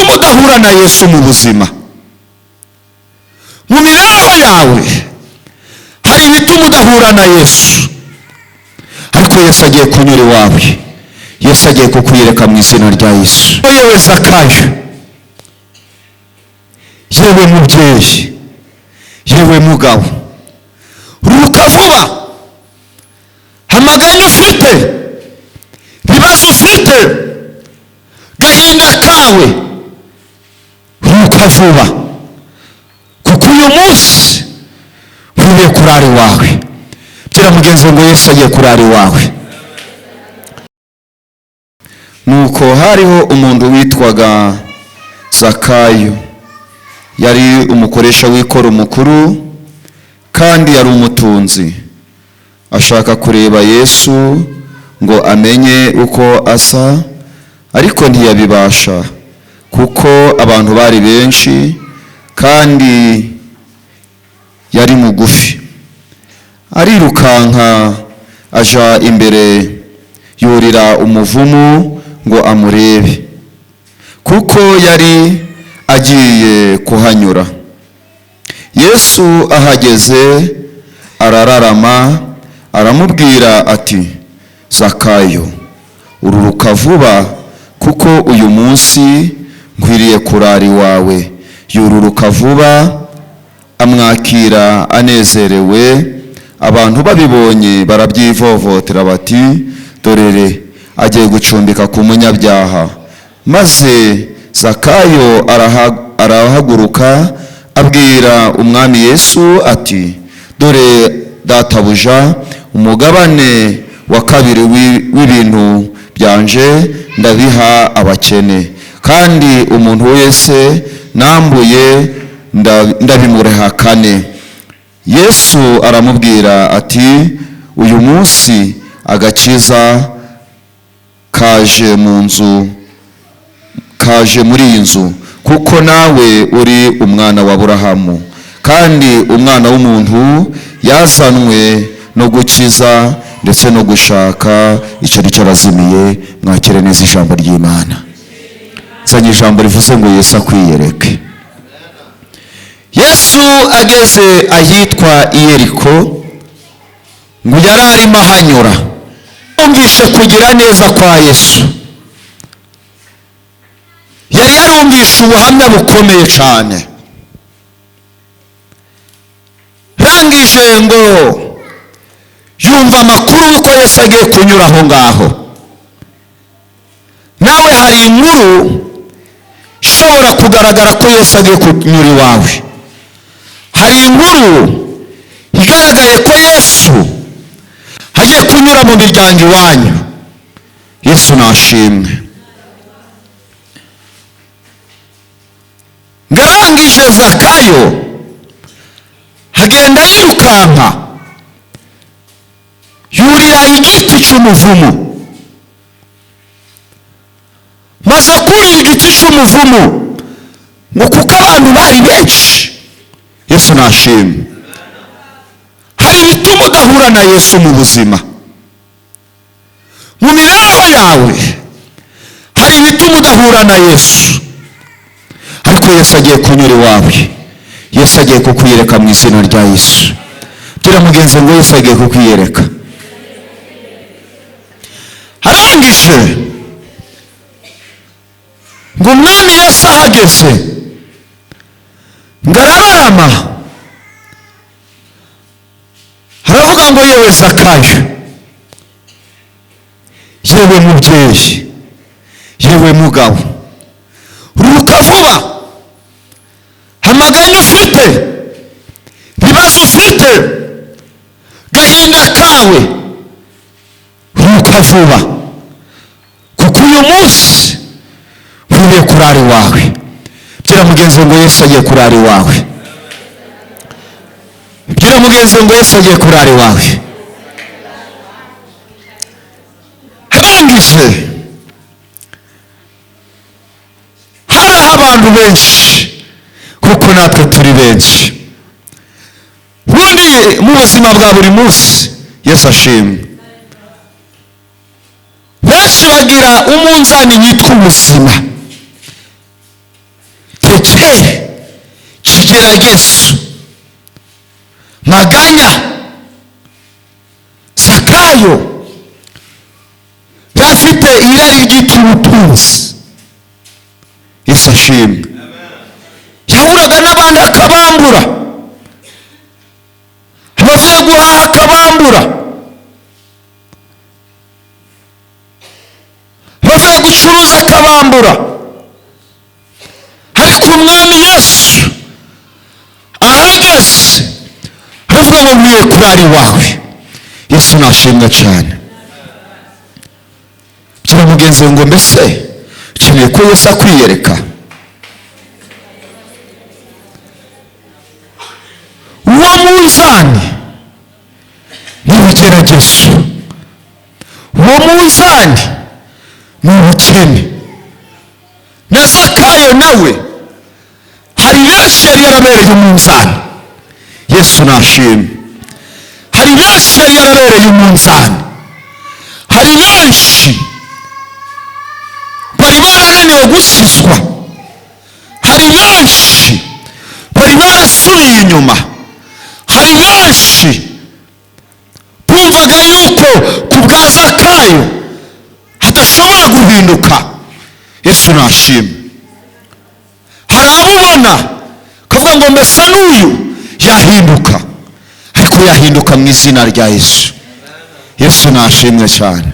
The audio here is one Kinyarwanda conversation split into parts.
bituma udahura na Yesu mu buzima. Mu mibereho yawe hari ibituma udahura na Yesu, ariko Yesu agiye kunyura iwawe. Yesu agiye kukwiyereka mu izina rya Yesu. Yewe Zakayo, yewe mubyeyi, yewe mugabo, ruka vuba. Amaganya ufite, ibibazo ufite, gahinda kawe, ruka vuba, kuko uyu munsi ugiye kurara iwawe. Bwira mugenzi ngo Yesu agiye kurara iwawe. Nuko hariho umuntu witwaga Zakayo, yari umukoresha w'ikoro mukuru kandi yari umutunzi. Ashaka kureba Yesu ngo amenye uko asa, ariko ntiyabibasha kuko abantu bari benshi kandi yari mugufi. Arirukanka aja imbere, yurira umuvumu ngo amurebe, kuko yari agiye kuhanyura. Yesu ahageze arararama, aramubwira ati, Zakayo, ururuka vuba, kuko uyu munsi nkwiriye kurara iwawe. Yururuka vuba, amwakira anezerewe. Abantu babibonye barabyivovotera bati, dorere agiye gucumbika ku munyabyaha. Maze Zakayo arahaguruka abwira umwami Yesu ati, dore databuja, umugabane wa kabiri w'ibintu byanje ndabiha abakene, kandi umuntu wese nambuye ndabimureha kane. Yesu aramubwira ati, uyu munsi agakiza kaje muri iyi nzu, kuko nawe uri umwana wa Aburahamu. Kandi umwana w'umuntu yazanwe no gukiza ndetse no gushaka icyo cy'abazimiye. Mwakire neza ijambo ry'Imana. Nsanye ijambo rivuze ngo Yesu akwiyereke. Yesu ageze ahitwa Yeriko, ngo yari arimo ahanyura. Yumvishe kugira neza kwa Yesu, yari yarumvishe ubuhamya bukomeye cyane. Rangije ngo yumva amakuru yuko Yesu agiye kunyura aho ngaho. Nawe hari inkuru ishobora kugaragara ko Yesu agiye kunyura iwawe. Hari inkuru igaragaye ko Yesu agiye kunyura mu miryango iwanyu. Yesu nashimwe. Ngarangije Zakayo agenda yirukanka, yurira igiti cy'umuvumu. Maze kurira igiti cy'umuvumu, ngo kuko abantu bari benshi. Yesu nashimwe. Hari ibituma udahura na Yesu mu buzima. Mu mibereho yawe hari ibituma udahura na Yesu, ariko Yesu agiye kunyura iwawe. Yesu agiye kukwiyereka mu izina rya Yesu. Bwira mugenzi ngo Yesu agiye kukwiyereka. Arangije ngo umwami Yesu ahageze, ngarararama, haravuga ngo yewe Zakayo, yewe mubyeyi, yewe mugabo, ruka vuba. Amaganya ufite, ibibazo ufite, gahinda kawe, ruka vuba, kuko uyu munsi ugiye kurara iwawe. Bwira mugenzi ngo Yesu agiye kurara iwawe. Bwira mugenzi ngo Yesu agiye kurara iwawe. Arangije hari abantu benshi, kuko natwe turi benshi. Bundi mu buzima bwa buri munsi, Yesu ashimwe, benshi bagira umunzani witwa ubuzima. ibigeragezo, maganya, Zakayo yafite irari ry'iby'ubutunzi. Yesu ashimwe. Yahuraga n'abandi akabambura, abavuye guhaha akabambura, abavuye gucuruza akabambura. Ariko umwami Yesu ahageze aravuga ngo nkwiye kurara iwawe. Yesu nashimwe cyane. Bwira mugenzi we ngo mbese ukeneye ko Yesu akwiyereka? Uwo munzani ni ibigeragezo, uwo munzani ni ubukene. Na Zakayo nawe hari benshi yari yarabereye umunzani. Yesu nashimwe. Hari benshi yari yarabereye umunzani. Hari benshi bari barananiwe gukizwa. Hari benshi bari barasubiye inyuma. Hari benshi bumvaga yuko ku bwa Zakayo hadashobora guhinduka. Yesu nashimwe. Hari abubona kavuga ngo mbese n'uyu yahinduka, ariko yahinduka mu izina rya Yesu. Yesu nashimwe cyane.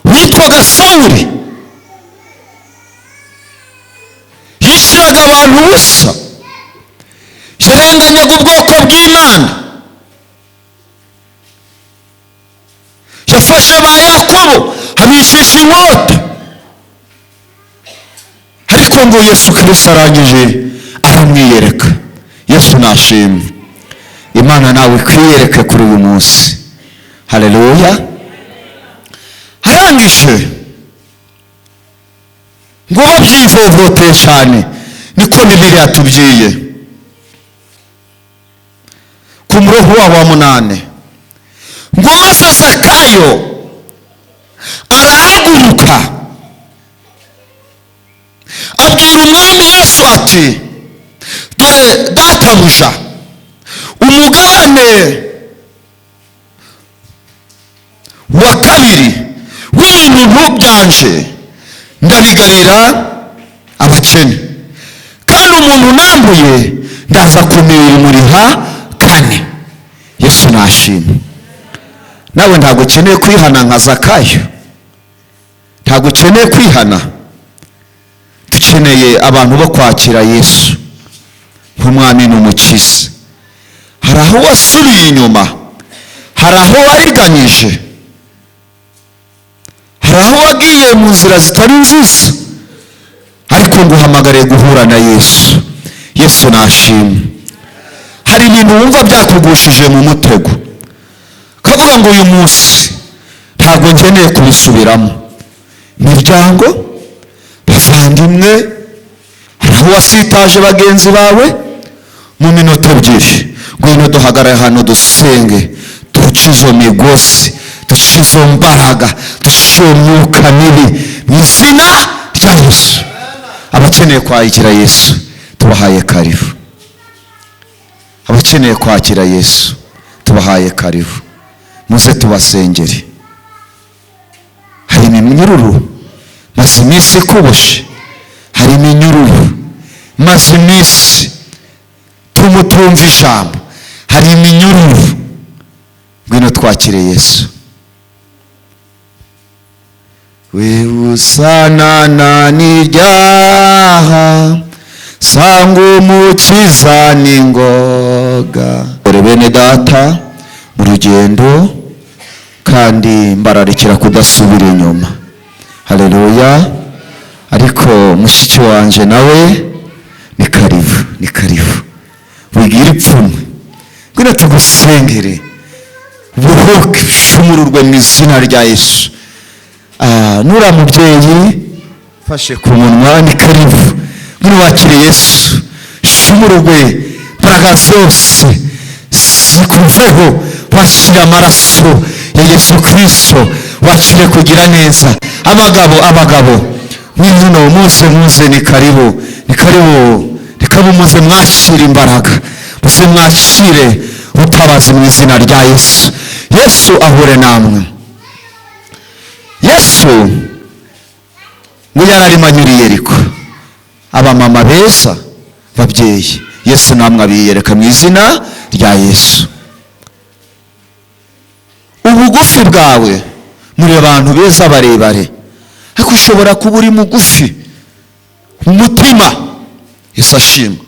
Witwaga Sawuli, yishyiraga abantu ubusa, yarenganyaga ubwoko bw'Imana, yafashe ba Yakobo abicisha inkota. Ariko ngo Yesu Kristo arangije aramwiyereka. Yesu nashimwe. Imana nawe kwiyereke kuri uyu munsi. Haleluya. Arangije ngo babyivovoteye cyane, niko Bibiliya yatubwiye ku murongo wa 8 ngo maze Zakayo arahaguruka abwira umwami Yesu ati, dore databuja, umugabane wa kabiri w'ibintu byanje ndabigarira abakene, kandi umuntu nambuye ndaza kumuriha 4. Yesu nashimwe. Nawe ntabwo ukeneye kwihana nka Zakayo, ntabwo ukeneye kwihana. Dukeneye abantu bo kwakira Yesu nk'umwami n'umukiza. Hari aho wasubiye inyuma, hari aho wariganyije, hari aho wagiye mu nzira zitari nziza, ariko nguhamagare guhura na Yesu. Yesu nashimwe. Hari ibintu wumva byakugushije mu mutego, kavuga ngo uyu munsi ntabwo nkeneye kubisubiramo. Miryango, bavandimwe, hari aho wasitaje bagenzi bawe. Mu minota 2 ngwino duhagarare hano dusenge, duce izo migozi, duce izo mbaraga, duce umwuka mibi mu izina rya Yesu. Abakeneye kwakira Yesu tubahaye karibu. Abakeneye kwakira Yesu tubahaye karibu. Muze tubasengere. Hari iminyururu maze iminsi ikuboshe, hari iminyururu maze iminsi tumutumva ijambo, hari iminyururu. Ngwino twakire Yesu. Wewe usanana n'iryaha, sanga umukiza n'ingoga. Bene data mu rugendo, kandi mbararikira kudasubira inyuma. Haleluya. Ariko mushiki wanje nawe ni karibu, ni karibu. Wigira ipfunwe, ngwino tugusengere, buhuke, shumururwe mu izina rya Yesu. Nura mubyeyi fashe ku munwa, ni karibu. Ngwino wakire Yesu, shumururwe, mbaraga zose zikuveho, wakire amaraso ya Yesu Kristo, wakire kugira neza. Abagabo, mwino muze, ni karibu, ni karibu, ni reka bumuze mwakire imbaraga, muze mwakire ubutabazi mu izina rya Yesu. Yesu ahure namwe. Yesu ngo yararimo anyura i Yeriko. Abamama beza babyeyi, Yesu namwe abiyereka mu izina rya Yesu. Ubugufi bwawe muri abantu beza barebare, ariko ushobora kuba uri mugufi umutima. Yesu ashimwe.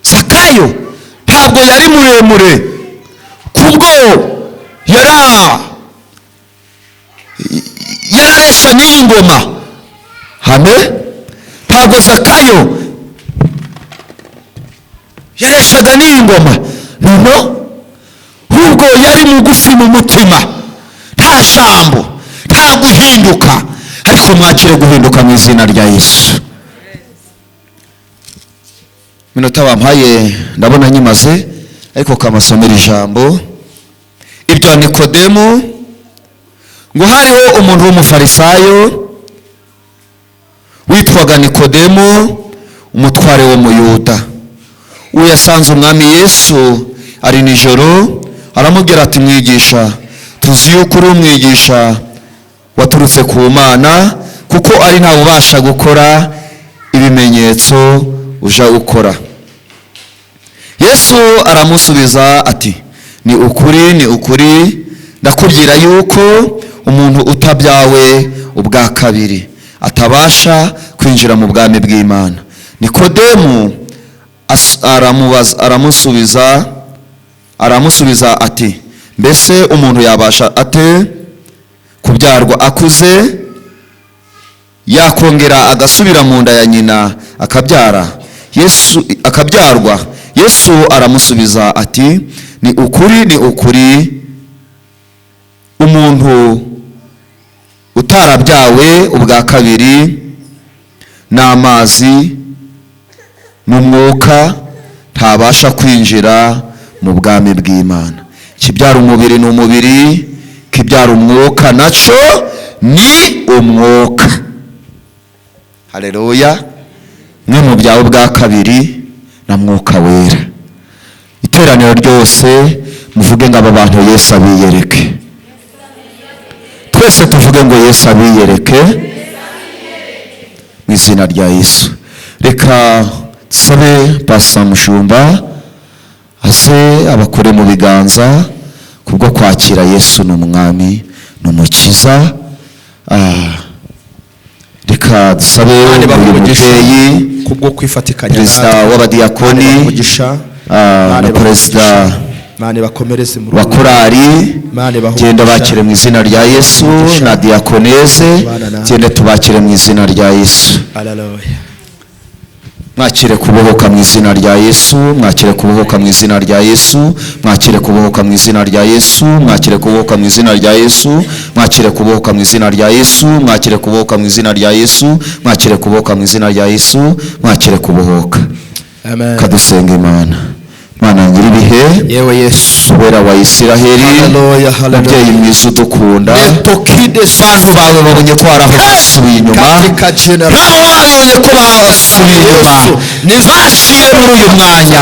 Zakayo ntabwo yari muremure kubwo yararesha n'iyi ngoma. Amen. Ntabwo Zakayo yareshaga n'iyi ngoma, no, ahubwo yari mugufi mu mutima, nta jambo, nta guhinduka. Ariko mwakire guhinduka mu izina rya Yesu. Minota bampaye ndabona nyimaze, ariko kamasomera ijambo. Ibyo Nikodemo, ngo hariho umuntu w'umufarisayo witwaga Nikodemo, umutware wo mu Yuda. Uwo yasanze umwami Yesu ari nijoro, aramubwira ati mwigisha, tuzi yuko uri umwigisha waturutse ku Mana, kuko ari ntawe ubasha gukora ibimenyetso uja ukora. Yesu aramusubiza ati ni ukuri ndakubwira yuko umuntu utabyawe ubwa kabiri atabasha kwinjira mu bwami bw'Imana. Nikodemu aramusubiza ati mbese umuntu yabasha ate kubyarwa akuze, yakongera agasubira mu nda ya nyina akabyarwa? Yesu aramusubiza ati ni ukuri umuntu utarabyawe ubwa kabiri n'amazi n'umwuka ntabasha kwinjira mu bwami bw'Imana. Kibyara umubiri ni umubiri, kibyara umwuka naco ni umwuka. Haleluya. Mwe mu byawe bwa kabiri na Mwuka Wera. Iteraniro ryose muvuge ngo aba bantu Yesu abiyereke. Twese tuvuge ngo Yesu abiyereke mu izina rya Yesu. Reka sabe Pastor Mushumba ase abakore mu biganza kubwo kwakira Yesu n'umwami n'umukiza. Reka dusabe umubyeyi kubwo kwifatikanya perezida w'abadiyakoni na perezida wa korali, genda bakire mu izina rya Yesu, na diyakoneze genda tubakire mu izina rya Yesu. Mwakire kubohoka mu izina rya Yesu, mwakire kubohoka mu izina rya Yesu, mwakire kubohoka mu izina rya Yesu, mwakire kubohoka mu izina rya Yesu, mwakire kubohoka mu izina rya Yesu, mwakire kubohoka mu izina rya Yesu, mwakire kubohoka mu izina rya Yesu, mwakire kubohoka. Amen. Kadusenga Imana. Mana nyiribihe, yewe Yesu Wera wa Isiraheli, mubyeyi mwiza udukunda, bantu bawe babonye ko hari aho basubiye inyuma, nabo babonye ko basubiye inyuma, bashire muri uyu mwanya,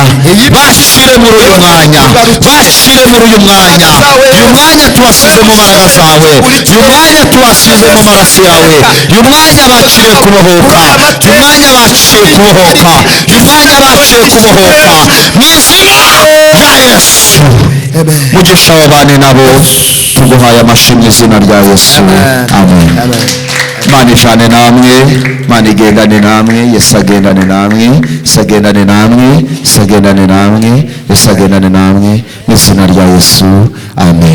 bashire muri uyu mwanya, bashire muri uyu mwanya. Uyu mwanya tubasize mu mbaraga zawe, uyu mwanya tubasize mu maraso yawe, uyu mwanya bakire kubohoka, uyu mwanya bakire kubohoka, uyu mwanya bakire kubohoka mu izina rya Yesu. Mugisha wabane nabo, tuguhaye amashimwe izina rya Yesu. Amen. Mana ijane namwe, Mana igendane namwe, Yesu agendane namwe, Yesu agendane namwe, Yesu agendane namwe, Yesu agendane namwe mu izina rya Yesu. Amen.